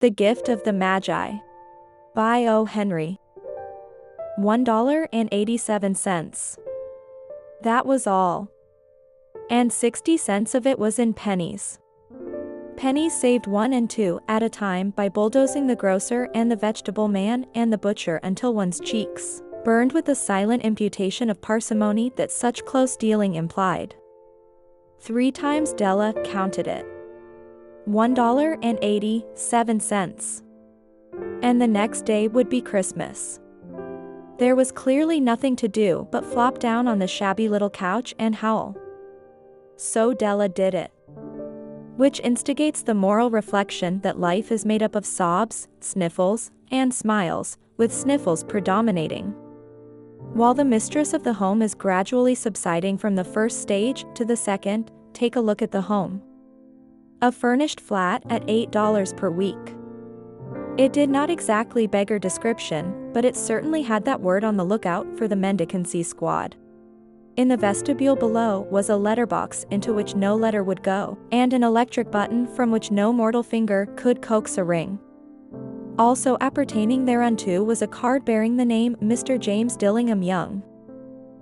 The Gift of the Magi by O. Henry. $1.87. That was all. And 60 cents of it was in pennies. Pennies saved 1 and 2 at a time by bulldozing the grocer and the vegetable man and the butcher until one's cheeks burned with the silent imputation of parsimony that such close dealing implied. 3 times Della counted it. $1.87. And the next day would be Christmas. There was clearly nothing to do but flop down on the shabby little couch and howl. So Della did it. Which instigates the moral reflection that life is made up of sobs, sniffles, and smiles, with sniffles predominating. While the mistress of the home is gradually subsiding from the first stage to the second, take a look at the home. A furnished flat at $8 per week. It did not exactly beggar description, but it certainly had that word on the lookout for the mendicancy squad. In the vestibule below was a letterbox into which no letter would go, and an electric button from which no mortal finger could coax a ring. Also appertaining thereunto was a card bearing the name Mr. James Dillingham Young.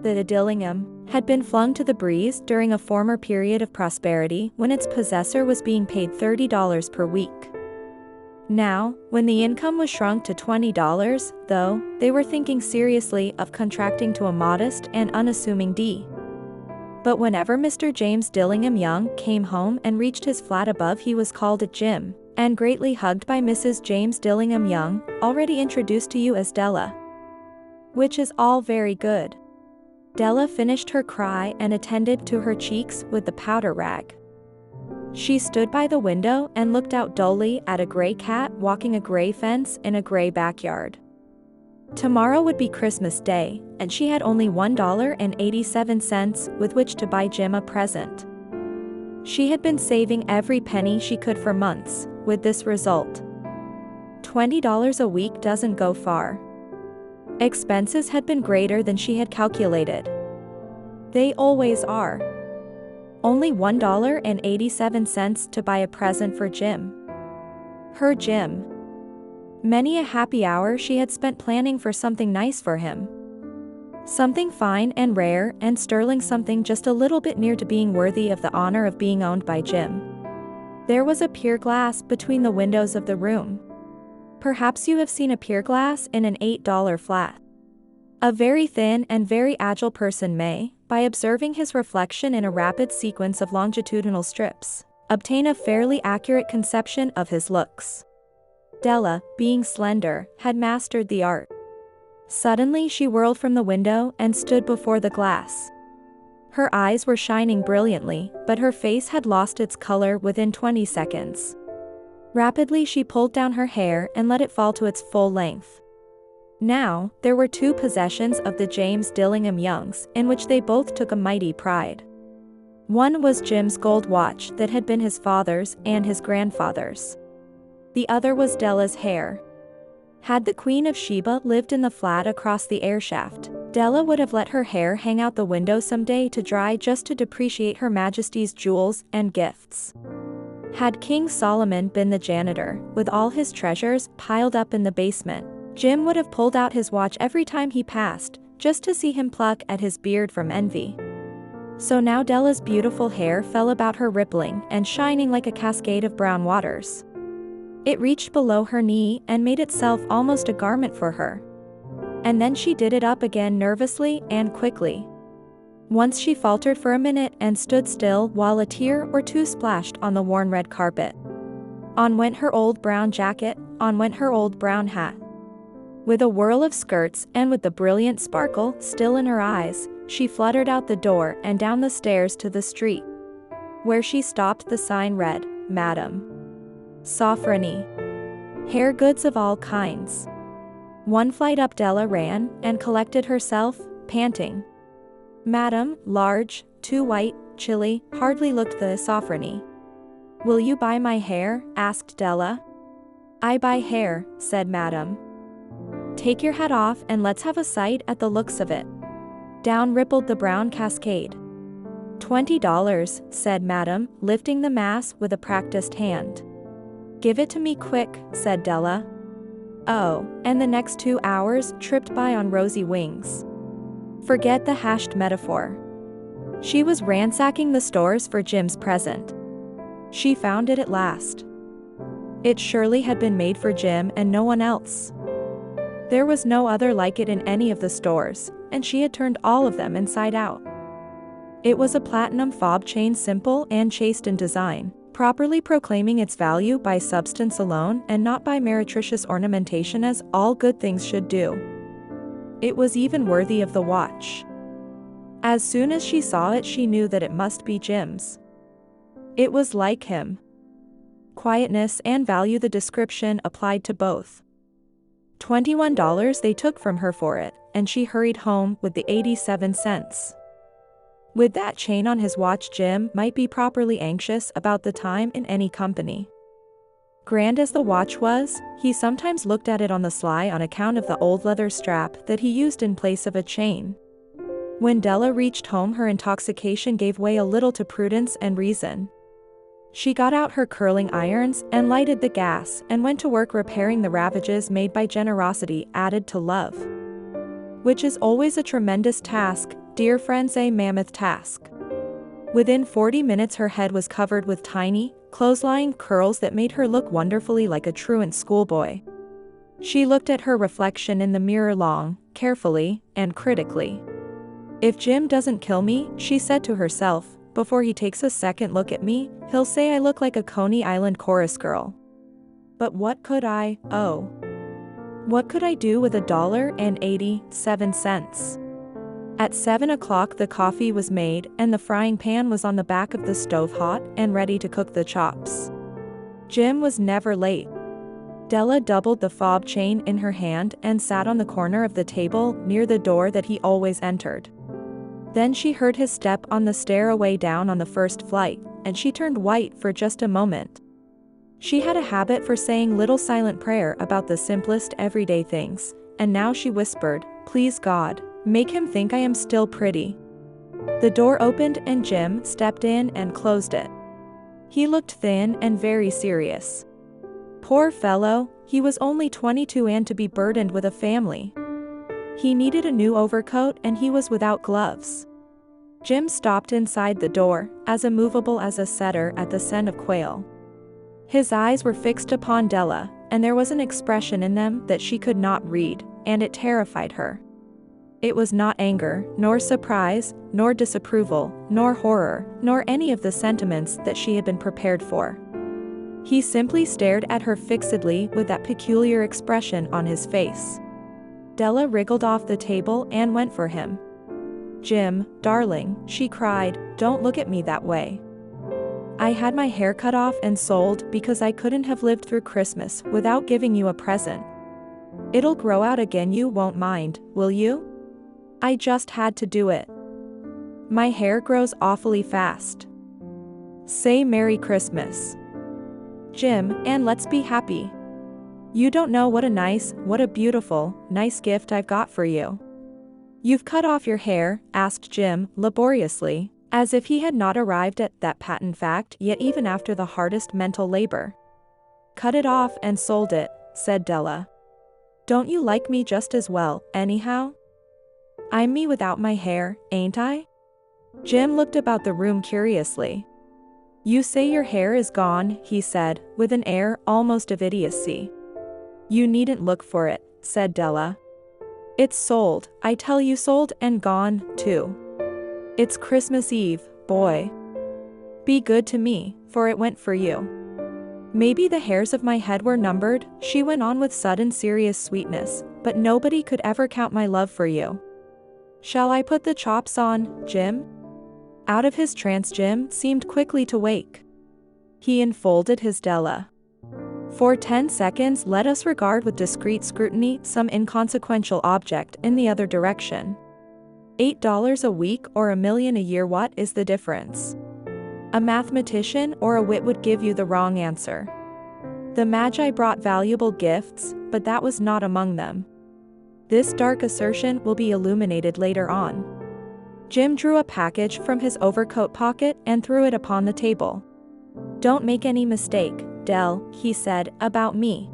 The Dillingham had been flung to the breeze during a former period of prosperity when its possessor was being paid $30 per week. Now, when the income was shrunk to $20, though, they were thinking seriously of contracting to a modest and unassuming D. But whenever Mr. James Dillingham Young came home and reached his flat above, he was called a Jim, and greatly hugged by Mrs. James Dillingham Young, already introduced to you as Della. Which is all very good. Della finished her cry and attended to her cheeks with the powder rag. She stood by the window and looked out dully at a gray cat walking a gray fence in a gray backyard. Tomorrow would be Christmas Day, and she had only $1.87 with which to buy Jim a present. She had been saving every penny she could for months, with this result. $20 a week doesn't go far. Expenses had been greater than she had calculated. They always are. Only $1.87 to buy a present for Jim. Her Jim. Many a happy hour she had spent planning for something nice for him. Something fine and rare and sterling, something just a little bit near to being worthy of the honor of being owned by Jim. There was a pier glass between the windows of the room. Perhaps you have seen a pier glass in an $8 flat. A very thin and very agile person may, by observing his reflection in a rapid sequence of longitudinal strips, obtain a fairly accurate conception of his looks. Della, being slender, had mastered the art. Suddenly she whirled from the window and stood before the glass. Her eyes were shining brilliantly, but her face had lost its color within 20 seconds. Rapidly she pulled down her hair and let it fall to its full length. Now, there were 2 possessions of the James Dillingham Youngs in which they both took a mighty pride. One was Jim's gold watch that had been his father's and his grandfather's. The other was Della's hair. Had the Queen of Sheba lived in the flat across the airshaft, Della would have let her hair hang out the window someday to dry just to depreciate Her Majesty's jewels and gifts. Had King Solomon been the janitor, with all his treasures piled up in the basement, Jim would have pulled out his watch every time he passed, just to see him pluck at his beard from envy. So now Della's beautiful hair fell about her, rippling and shining like a cascade of brown waters. It reached below her knee and made itself almost a garment for her. And then she did it up again nervously and quickly. Once she faltered for a minute and stood still while a tear or 2 splashed on the worn red carpet. On went her old brown jacket, on went her old brown hat. With a whirl of skirts and with the brilliant sparkle still in her eyes, she fluttered out the door and down the stairs to the street. Where she stopped, the sign read, Madam Sofronie. Hair goods of all kinds. 1 flight up Della ran and collected herself, panting. Madam, large, 2 white, chilly, hardly looked the Sofronie. Will you buy my hair? Asked Della. I buy hair, said Madam. Take your hat off and let's have a sight at the looks of it. Down rippled the brown cascade. $20, said Madam, lifting the mass with a practiced hand. Give it to me quick, said Della. Oh, and the next 2 hours tripped by on rosy wings. Forget the hashed metaphor. She was ransacking the stores for Jim's present. She found it at last. It surely had been made for Jim and no one else. There was no other like it in any of the stores, and she had turned all of them inside out. It was a platinum fob chain, simple and chaste in design, properly proclaiming its value by substance alone and not by meretricious ornamentation as all good things should do. It was even worthy of the watch. As soon as she saw it, she knew that it must be Jim's. It was like him. Quietness and value, the description applied to both. $21 they took from her for it, and she hurried home with the 87 cents. With that chain on his watch, Jim might be properly anxious about the time in any company. Grand as the watch was, he sometimes looked at it on the sly on account of the old leather strap that he used in place of a chain. When Della reached home, her intoxication gave way a little to prudence and reason. She got out her curling irons and lighted the gas and went to work repairing the ravages made by generosity added to love. Which is always a tremendous task, dear friends, a mammoth task. Within 40 minutes her head was covered with tiny, clothesline curls that made her look wonderfully like a truant schoolboy. She looked at her reflection in the mirror long, carefully, and critically. If Jim doesn't kill me, she said to herself, before he takes a second look at me, he'll say I look like a Coney Island chorus girl. But what could I do with $1.87? At 7 o'clock the coffee was made and the frying pan was on the back of the stove hot and ready to cook the chops. Jim was never late. Della doubled the fob chain in her hand and sat on the corner of the table near the door that he always entered. Then she heard his step on the stairway down on the first flight, and she turned white for just a moment. She had a habit for saying little silent prayer about the simplest everyday things, and now she whispered, "Please God, make him think I am still pretty." The door opened and Jim stepped in and closed it. He looked thin and very serious. Poor fellow, he was only 22 and to be burdened with a family. He needed a new overcoat and he was without gloves. Jim stopped inside the door, as immovable as a setter at the scent of quail. His eyes were fixed upon Della, and there was an expression in them that she could not read, and it terrified her. It was not anger, nor surprise, nor disapproval, nor horror, nor any of the sentiments that she had been prepared for. He simply stared at her fixedly with that peculiar expression on his face. Della wriggled off the table and went for him. "Jim, darling," she cried, "don't look at me that way. I had my hair cut off and sold because I couldn't have lived through Christmas without giving you a present. It'll grow out again, you won't mind, will you? I just had to do it. My hair grows awfully fast. Say Merry Christmas, Jim, and let's be happy. You don't know what a beautiful, nice gift I've got for you." "You've cut off your hair?" asked Jim, laboriously, as if he had not arrived at that patent fact yet even after the hardest mental labor. "Cut it off and sold it," said Della. "Don't you like me just as well, anyhow? I'm me without my hair, ain't I?" Jim looked about the room curiously. "You say your hair is gone," he said, with an air almost of idiocy. "You needn't look for it," said Della. "It's sold, I tell you, sold and gone, too. It's Christmas Eve, boy. Be good to me, for it went for you. Maybe the hairs of my head were numbered," she went on with sudden serious sweetness, "but nobody could ever count my love for you. Shall I put the chops on, Jim?" Out of his trance Jim seemed quickly to wake. He enfolded his Della. For 10 seconds let us regard with discreet scrutiny some inconsequential object in the other direction. $8 a week or $1 million a year, what is the difference? A mathematician or a wit would give you the wrong answer. The Magi brought valuable gifts, but that was not among them. This dark assertion will be illuminated later on. Jim drew a package from his overcoat pocket and threw it upon the table. "Don't make any mistake, Dell," he said, "about me.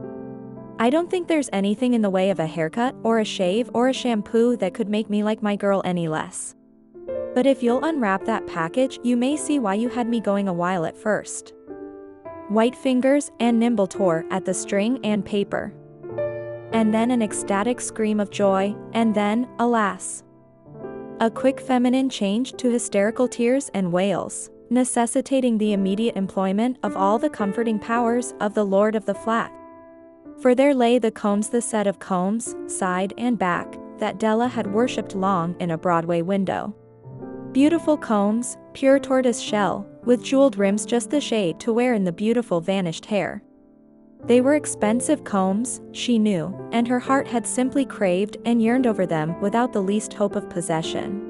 I don't think there's anything in the way of a haircut or a shave or a shampoo that could make me like my girl any less. But if you'll unwrap that package, you may see why you had me going a while at first." White fingers and nimble tore at the string and paper. And then an ecstatic scream of joy, and then, alas, a quick feminine change to hysterical tears and wails, necessitating the immediate employment of all the comforting powers of the lord of the flat. For there lay the combs, the set of combs, side and back, that Della had worshipped long in a Broadway window. Beautiful combs, pure tortoise shell, with jeweled rims just the shade to wear in the beautiful vanished hair. They were expensive combs, she knew, and her heart had simply craved and yearned over them without the least hope of possession.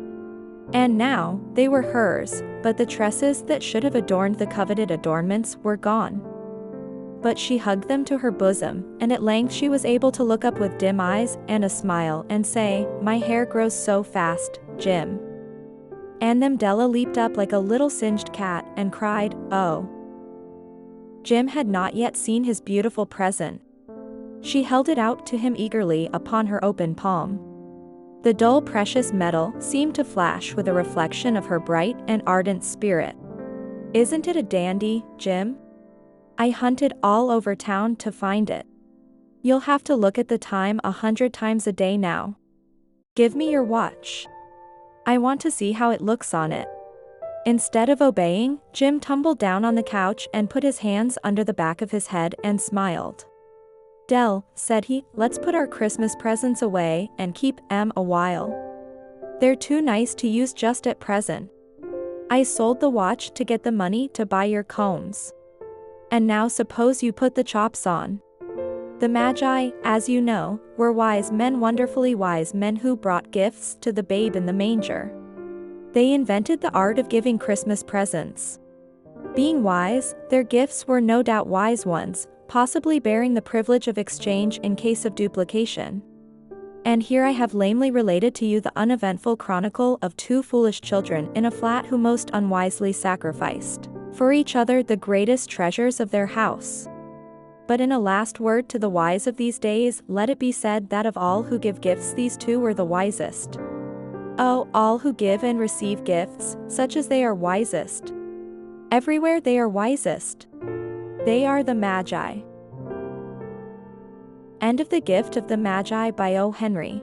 And now, they were hers, but the tresses that should have adorned the coveted adornments were gone. But she hugged them to her bosom, and at length she was able to look up with dim eyes and a smile and say, "My hair grows so fast, Jim." And then Della leaped up like a little singed cat and cried, "Oh." Jim had not yet seen his beautiful present. She held it out to him eagerly upon her open palm. The dull precious metal seemed to flash with a reflection of her bright and ardent spirit. "Isn't it a dandy, Jim? I hunted all over town to find it. You'll have to look at the time 100 times a day now. Give me your watch. I want to see how it looks on it." Instead of obeying, Jim tumbled down on the couch and put his hands under the back of his head and smiled. "Dell," said he, "let's put our Christmas presents away and keep 'em a while. They're too nice to use just at present. I sold the watch to get the money to buy your combs. And now suppose you put the chops on." The Magi, as you know, were wise men, wonderfully wise men who brought gifts to the babe in the manger. They invented the art of giving Christmas presents. Being wise, their gifts were no doubt wise ones, possibly bearing the privilege of exchange in case of duplication. And here I have lamely related to you the uneventful chronicle of two foolish children in a flat who most unwisely sacrificed, for each other, the greatest treasures of their house. But in a last word to the wise of these days, let it be said that of all who give gifts, these two were the wisest. Oh, all who give and receive gifts, such as they are wisest. Everywhere they are wisest. They are the Magi. End of The Gift of the Magi by O. Henry.